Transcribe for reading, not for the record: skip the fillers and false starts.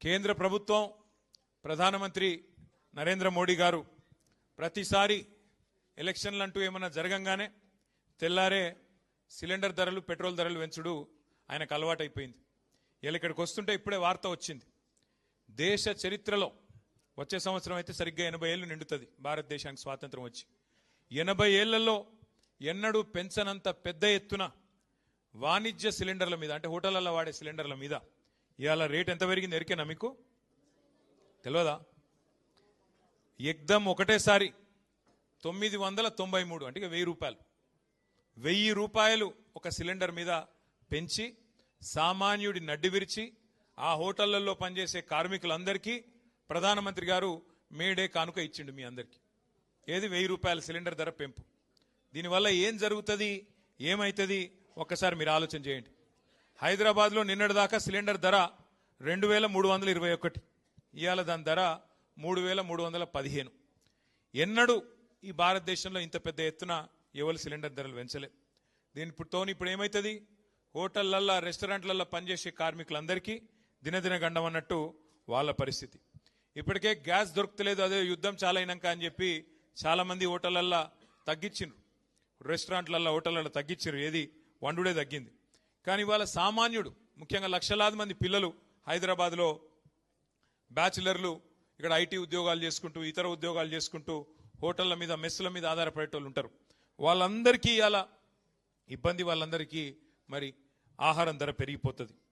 కేంద్ర ప్రభుత్వం ప్రధానమంత్రి నరేంద్ర మోడీ గారు ప్రతిసారి ఎలక్షన్లు అంటూ ఏమన్నా జరగంగానే తెల్లారే సిలిండర్ ధరలు పెట్రోల్ ధరలు పెంచుడు ఆయనకు అలవాటైపోయింది. ఇలా ఇక్కడికి వస్తుంటే ఇప్పుడే వార్త వచ్చింది. దేశ చరిత్రలో వచ్చే సంవత్సరం అయితే సరిగ్గా 80 ఏళ్ళు నిండుతుంది భారతదేశానికి స్వాతంత్రం వచ్చి. 80 ఏళ్లలో ఎన్నడూ పెంచనంత పెద్ద ఎత్తున వాణిజ్య సిలిండర్ల మీద, అంటే హోటళ్లలో వాడే సిలిండర్ల మీద ఇవాళ రేట్ ఎంత పెరిగింది ఎరికేనా మీకు? తెలియదా? ఎగ్దం ఒకటేసారి 993, అంటే 1000 రూపాయలు, 1000 రూపాయలు ఒక సిలిండర్ మీద పెంచి సామాన్యుడి నడ్డి విరిచి ఆ హోటళ్లలో పనిచేసే కార్మికులందరికీ ప్రధానమంత్రి గారు మేడే కానుక ఇచ్చిండు మీ అందరికీ. ఏది? 1000 రూపాయల సిలిండర్ ధర పెంపు. దీనివల్ల ఏం జరుగుతుంది, ఏమైతుంది ఒక్కసారి మీరు ఆలోచన చేయండి. హైదరాబాద్లో నిన్నటిదాకా సిలిండర్ ధర 2321, ఇవాళ దాని ధర 3315. ఎన్నడూ ఈ భారతదేశంలో ఇంత పెద్ద ఎత్తున ఎవరు సిలిండర్ ధరలు పెంచలేదు. దీనితో ఇప్పుడు ఏమవుతుంది, హోటళ్లల్లో రెస్టారెంట్లలో పనిచేసే కార్మికులందరికీ దినదిన గండం అన్నట్టు వాళ్ళ పరిస్థితి. ఇప్పటికే గ్యాస్ దొరుకుతలేదు, అదే యుద్ధం చాలా అయినాక అని చెప్పి చాలా మంది హోటళ్లల్లో తగ్గించిండ్రు, రెస్టారెంట్లలో హోటళ్లలో తగ్గించారు, ఏది వండుడే తగ్గింది. కానీ ఇవాళ సామాన్యుడు, ముఖ్యంగా లక్షలాది మంది పిల్లలు హైదరాబాద్లో బ్యాచిలర్లు ఇక్కడ ఐటీ ఉద్యోగాలు చేసుకుంటూ ఇతర ఉద్యోగాలు చేసుకుంటూ హోటళ్ల మీద మెస్సుల మీద ఆధారపడేటోళ్ళు ఉంటారు. వాళ్ళందరికీ ఇలా ఇబ్బంది, వాళ్ళందరికీ మరి ఆహారం ధర పెరిగిపోతుంది.